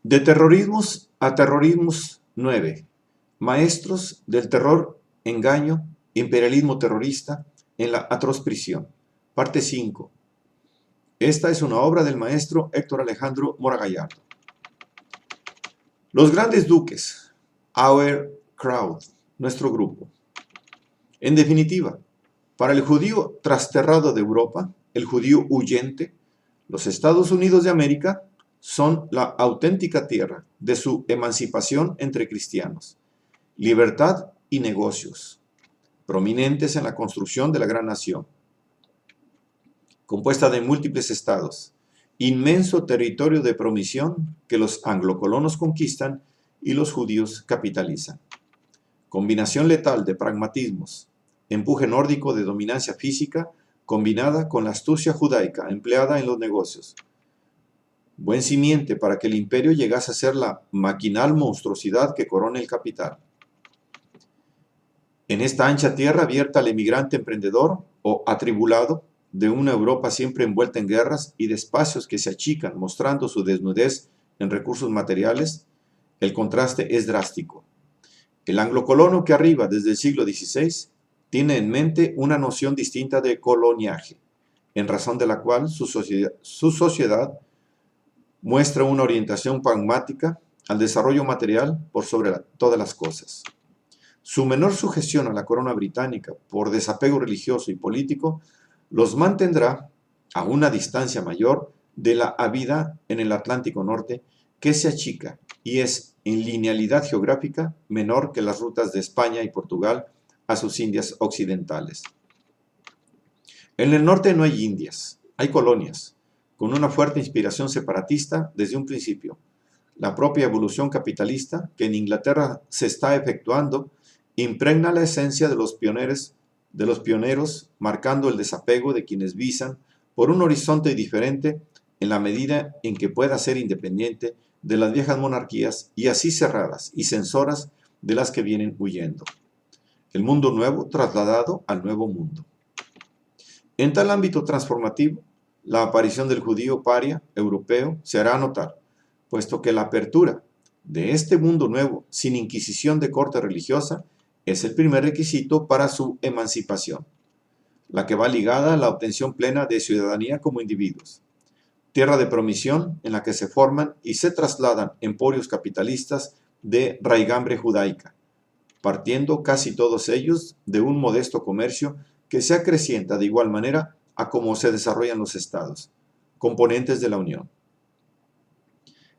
De terrorismos a terrorismos 9. Maestros del terror, engaño, imperialismo terrorista en la atroz prisión. Parte 5. Esta es una obra del maestro Héctor Alejandro Mora Gallardo. Los grandes duques. Our crowd. Nuestro grupo. En definitiva, para el judío trasterrado de Europa, el judío huyente, los Estados Unidos de América son la auténtica tierra de su emancipación entre cristianos, libertad y negocios, prominentes en la construcción de la gran nación, compuesta de múltiples estados, inmenso territorio de promisión que los anglocolonos conquistan y los judíos capitalizan. Combinación letal de pragmatismos, empuje nórdico de dominancia física combinada con la astucia judaica empleada en los negocios. Buen simiente para que el imperio llegase a ser la maquinal monstruosidad que corona el capital. En esta ancha tierra abierta al emigrante emprendedor o atribulado de una Europa siempre envuelta en guerras y de espacios que se achican mostrando su desnudez en recursos materiales, el contraste es drástico. El anglocolono que arriba desde el siglo XVI tiene en mente una noción distinta de coloniaje, en razón de la cual su sociedad muestra una orientación pragmática al desarrollo material por sobre todas las cosas. Su menor sujeción a la corona británica por desapego religioso y político los mantendrá a una distancia mayor de la habida en el Atlántico Norte, que se achica y es en linealidad geográfica menor que las rutas de España y Portugal a sus Indias occidentales. En el norte no hay Indias, hay colonias, con una fuerte inspiración separatista desde un principio. La propia evolución capitalista que en Inglaterra se está efectuando impregna la esencia de los pioneros, marcando el desapego de quienes visan por un horizonte diferente en la medida en que pueda ser independiente de las viejas monarquías y así cerradas y censoras de las que vienen huyendo. El mundo nuevo trasladado al nuevo mundo. En tal ámbito transformativo, la aparición del judío paria europeo se hará notar, puesto que la apertura de este mundo nuevo sin inquisición de corte religiosa es el primer requisito para su emancipación, la que va ligada a la obtención plena de ciudadanía como individuos. Tierra de promisión en la que se forman y se trasladan emporios capitalistas de raigambre judaica, partiendo casi todos ellos de un modesto comercio que se acrecienta de igual manera a cómo se desarrollan los estados, componentes de la Unión.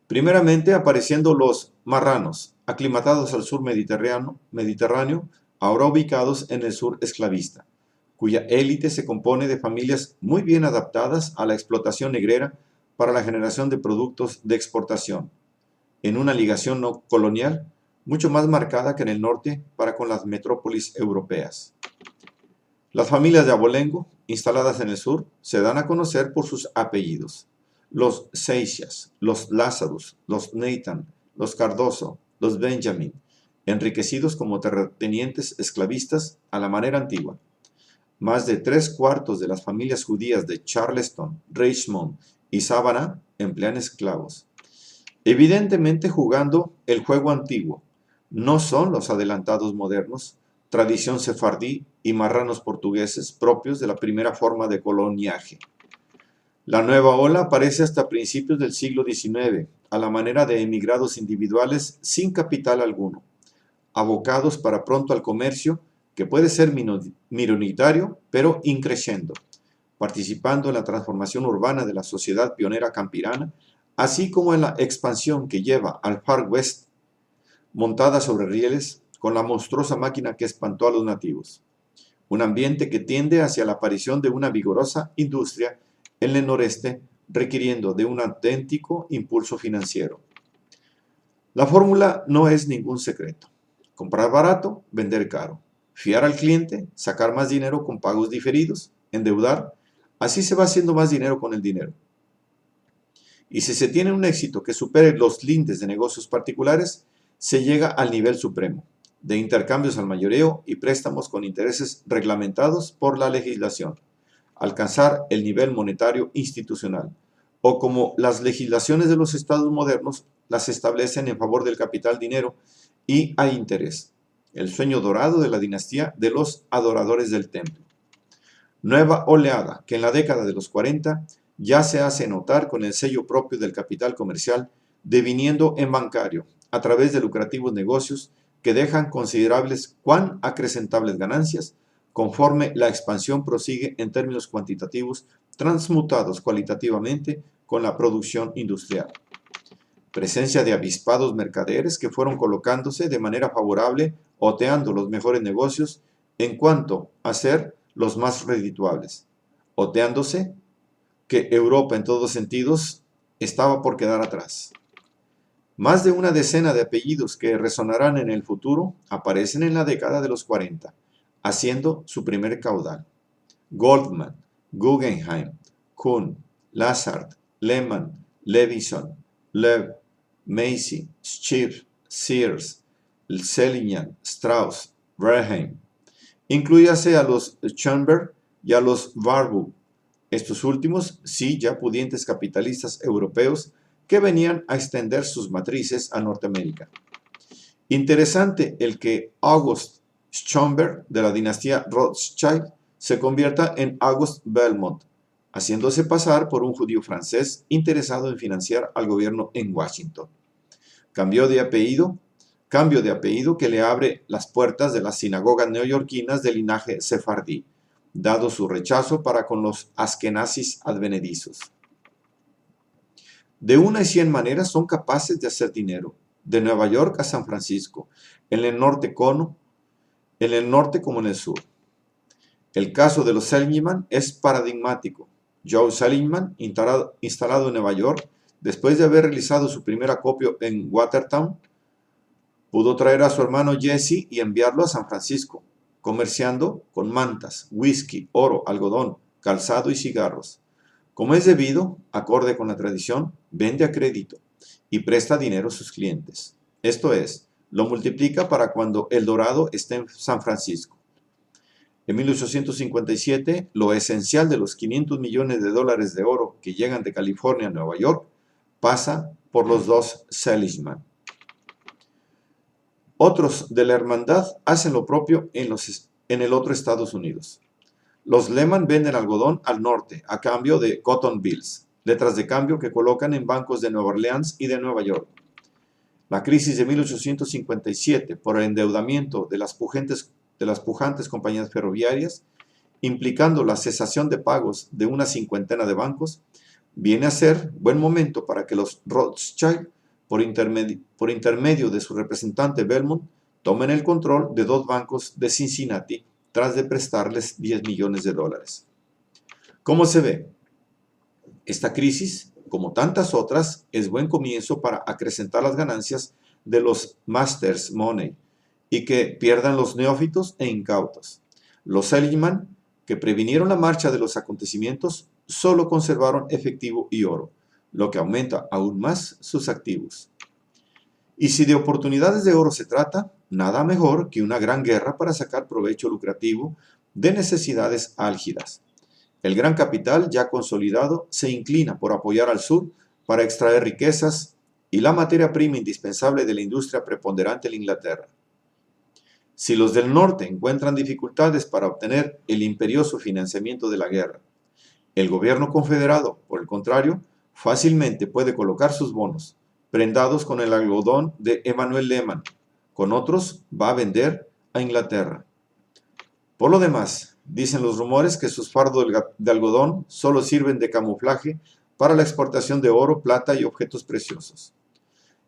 Primeramente apareciendo los marranos, aclimatados al sur mediterráneo, ahora ubicados en el sur esclavista, cuya élite se compone de familias muy bien adaptadas a la explotación negrera para la generación de productos de exportación, en una ligación no colonial mucho más marcada que en el norte para con las metrópolis europeas. Las familias de abolengo, instaladas en el sur, se dan a conocer por sus apellidos. Los Seixas, los Lazarus, los Nathan, los Cardoso, los Benjamin, enriquecidos como terratenientes esclavistas a la manera antigua. Más de 3/4 de las familias judías de Charleston, Richmond y Savannah emplean esclavos. Evidentemente jugando el juego antiguo, no son los adelantados modernos, tradición sefardí y marranos portugueses propios de la primera forma de coloniaje. La nueva ola aparece hasta principios del siglo XIX, a la manera de emigrados individuales sin capital alguno, abocados para pronto al comercio, que puede ser minoritario, pero increciendo, participando en la transformación urbana de la sociedad pionera campirana, así como en la expansión que lleva al Far West, montada sobre rieles, con la monstruosa máquina que espantó a los nativos. Un ambiente que tiende hacia la aparición de una vigorosa industria en el noreste, requiriendo de un auténtico impulso financiero. La fórmula no es ningún secreto. Comprar barato, vender caro. Fiar al cliente, sacar más dinero con pagos diferidos, endeudar. Así se va haciendo más dinero con el dinero. Y si se tiene un éxito que supere los lindes de negocios particulares, se llega al nivel supremo, de intercambios al mayoreo y préstamos con intereses reglamentados por la legislación, alcanzar el nivel monetario institucional, o como las legislaciones de los estados modernos las establecen en favor del capital dinero y a interés. El sueño dorado de la dinastía de los adoradores del templo. Nueva oleada que en la década de los 40 ya se hace notar con el sello propio del capital comercial deviniendo en bancario a través de lucrativos negocios que dejan considerables cuán acrecentables ganancias conforme la expansión prosigue en términos cuantitativos transmutados cualitativamente con la producción industrial. Presencia de avispados mercaderes que fueron colocándose de manera favorable, oteando los mejores negocios en cuanto a ser los más redituables, oteándose que Europa en todos sentidos estaba por quedar atrás. Más de una decena de apellidos que resonarán en el futuro aparecen en la década de los 40, haciendo su primer caudal. Goldman, Guggenheim, Kuhn, Lazard, Lehman, Levinson, Loeb, Macy, Schiff, Sears, Seligman, Strauss, Bernheim. Incluíase a los Schoenberg y a los Warburg, estos últimos sí ya pudientes capitalistas europeos que venían a extender sus matrices a Norteamérica. Interesante el que August Schoenberg de la dinastía Rothschild se convierta en August Belmont, haciéndose pasar por un judío francés interesado en financiar al gobierno en Washington. Cambio de apellido que le abre las puertas de las sinagogas neoyorquinas de linaje sefardí, dado su rechazo para con los askenazis advenedizos. De una y 100 maneras son capaces de hacer dinero, de Nueva York a San Francisco, en el norte como en el sur. El caso de los Seligman es paradigmático. Joe Seligman, instalado en Nueva York, después de haber realizado su primer acopio en Watertown, pudo traer a su hermano Jesse y enviarlo a San Francisco, comerciando con mantas, whisky, oro, algodón, calzado y cigarros. Como es debido, acorde con la tradición, vende a crédito y presta dinero a sus clientes. Esto es, lo multiplica para cuando El Dorado esté en San Francisco. En 1857, lo esencial de los 500 millones de dólares de oro que llegan de California a Nueva York pasa por los dos Seligman. Otros de la hermandad hacen lo propio en el otro Estados Unidos. Los Lehman venden algodón al norte a cambio de Cotton Bills, letras de cambio que colocan en bancos de Nueva Orleans y de Nueva York. La crisis de 1857 por el endeudamiento de las pujantes compañías ferroviarias, implicando la cesación de pagos de una cincuentena de bancos, viene a ser buen momento para que los Rothschild, por intermedio de su representante Belmont, tomen el control de 2 bancos de Cincinnati tras de prestarles 10 millones de dólares. ¿Cómo se ve? Esta crisis, como tantas otras, es buen comienzo para acrecentar las ganancias de los Masters Money y que pierdan los neófitos e incautos. Los Seligman, que previnieron la marcha de los acontecimientos, solo conservaron efectivo y oro, lo que aumenta aún más sus activos. Y si de oportunidades de oro se trata, nada mejor que una gran guerra para sacar provecho lucrativo de necesidades álgidas. El gran capital ya consolidado se inclina por apoyar al sur para extraer riquezas y la materia prima indispensable de la industria preponderante en Inglaterra. Si los del norte encuentran dificultades para obtener el imperioso financiamiento de la guerra, el gobierno confederado, por el contrario, fácilmente puede colocar sus bonos, prendados con el algodón de Emanuel Lehman. Con otros va a vender a Inglaterra. Por lo demás, dicen los rumores que sus fardos de algodón solo sirven de camuflaje para la exportación de oro, plata y objetos preciosos.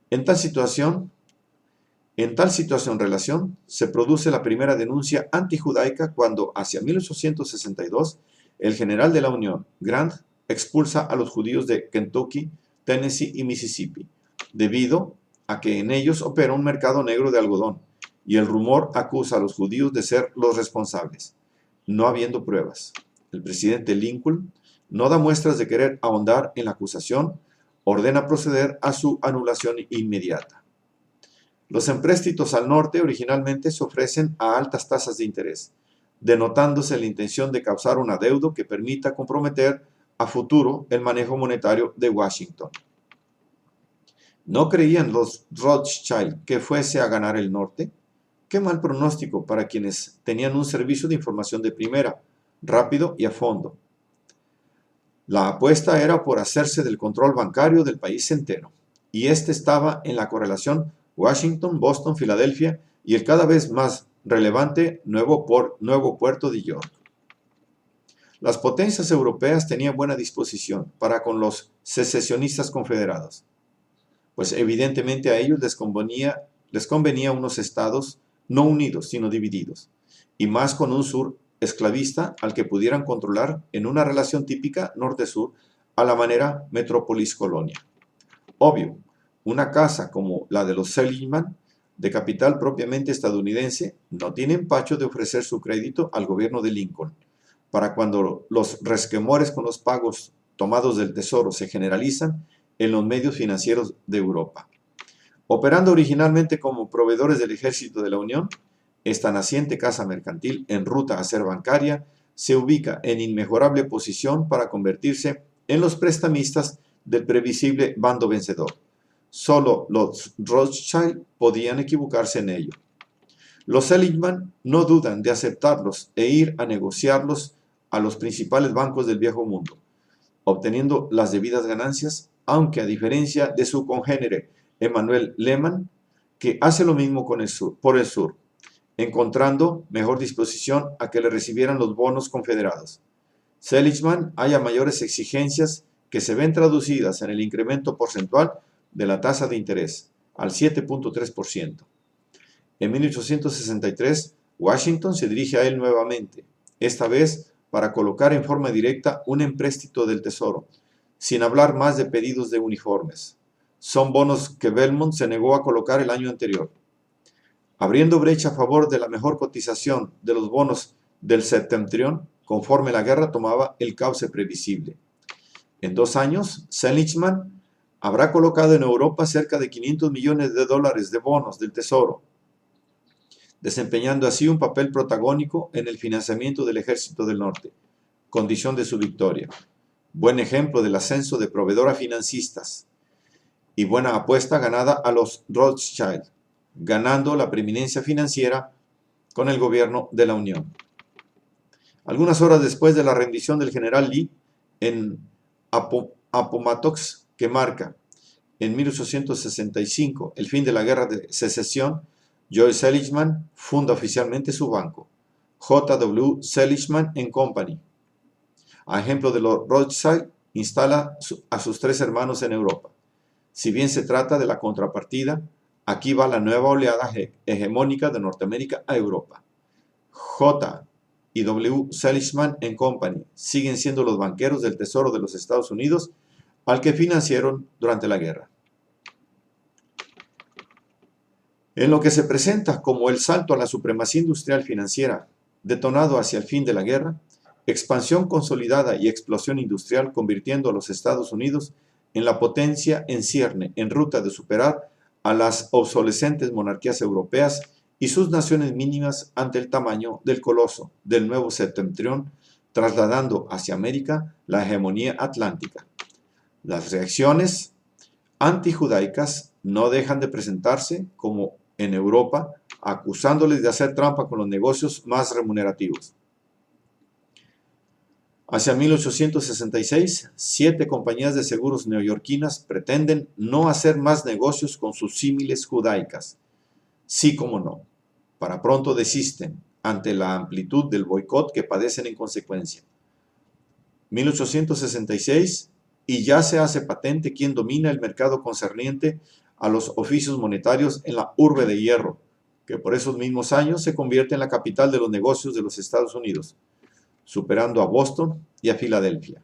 En tal situación-relación, se produce la primera denuncia antijudaica cuando, hacia 1862, el general de la Unión, Grant, expulsa a los judíos de Kentucky, Tennessee y Mississippi, debido a que en ellos opera un mercado negro de algodón, y el rumor acusa a los judíos de ser los responsables, no habiendo pruebas. El presidente Lincoln no da muestras de querer ahondar en la acusación, ordena proceder a su anulación inmediata. Los empréstitos al norte originalmente se ofrecen a altas tasas de interés, denotándose la intención de causar un adeudo que permita comprometer a futuro el manejo monetario de Washington. ¿No creían los Rothschild que fuese a ganar el norte? Qué mal pronóstico para quienes tenían un servicio de información de primera, rápido y a fondo. La apuesta era por hacerse del control bancario del país entero, y este estaba en la correlación Washington, Boston, Filadelfia y el cada vez más relevante nuevo puerto de York. Las potencias europeas tenían buena disposición para con los secesionistas confederados, pues evidentemente a ellos les convenía unos estados no unidos, sino divididos, y más con un sur esclavista al que pudieran controlar en una relación típica norte-sur a la manera metrópolis-colonia. Obvio, una casa como la de los Seligman, de capital propiamente estadounidense, no tiene empacho de ofrecer su crédito al gobierno de Lincoln, para cuando los resquemores con los pagos tomados del tesoro se generalizan en los medios financieros de Europa. Operando originalmente como proveedores del ejército de la Unión, esta naciente casa mercantil en ruta a ser bancaria se ubica en inmejorable posición para convertirse en los prestamistas del previsible bando vencedor. Solo los Rothschild podían equivocarse en ello. Los Seligman no dudan de aceptarlos e ir a negociarlos a los principales bancos del viejo mundo, obteniendo las debidas ganancias, aunque a diferencia de su congénere Emanuel Lehman, que hace lo mismo por el sur, encontrando mejor disposición a que le recibieran los bonos confederados. Seligman haya mayores exigencias que se ven traducidas en el incremento porcentual de la tasa de interés, al 7.3%. En 1863, Washington se dirige a él nuevamente, esta vez para colocar en forma directa un empréstito del Tesoro, sin hablar más de pedidos de uniformes. Son bonos que Belmont se negó a colocar el año anterior. Abriendo brecha a favor de la mejor cotización de los bonos del Septentrion, conforme la guerra tomaba el cauce previsible. En 2 años, Seligman habrá colocado en Europa cerca de $500 millones de bonos del Tesoro, desempeñando así un papel protagónico en el financiamiento del Ejército del Norte, condición de su victoria. Buen ejemplo del ascenso de proveedor a financistas y buena apuesta ganada a los Rothschild, ganando la preeminencia financiera con el gobierno de la Unión. Algunas horas después de la rendición del general Lee en Appomattox, que marca en 1865 el fin de la guerra de secesión, Joe Seligman funda oficialmente su banco, J.W. Seligman Company. A ejemplo de los Rothschild, instala a sus 3 hermanos en Europa. Si bien se trata de la contrapartida, aquí va la nueva oleada hegemónica de Norteamérica a Europa. J. y W. Seligman Company siguen siendo los banqueros del Tesoro de los Estados Unidos al que financiaron durante la guerra. En lo que se presenta como el salto a la supremacía industrial financiera detonado hacia el fin de la guerra, expansión consolidada y explosión industrial convirtiendo a los Estados Unidos en la potencia en cierne en ruta de superar a las obsolescentes monarquías europeas y sus naciones mínimas ante el tamaño del coloso del nuevo septentrión, trasladando hacia América la hegemonía atlántica. Las reacciones antijudaicas no dejan de presentarse como en Europa, acusándoles de hacer trampa con los negocios más remunerativos. Hacia 1866, 7 compañías de seguros neoyorquinas pretenden no hacer más negocios con sus símiles judaicas. Sí como no, para pronto desisten ante la amplitud del boicot que padecen en consecuencia. 1866, y ya se hace patente quién domina el mercado concerniente a los oficios monetarios en la urbe de hierro, que por esos mismos años se convierte en la capital de los negocios de los Estados Unidos, superando a Boston y a Filadelfia.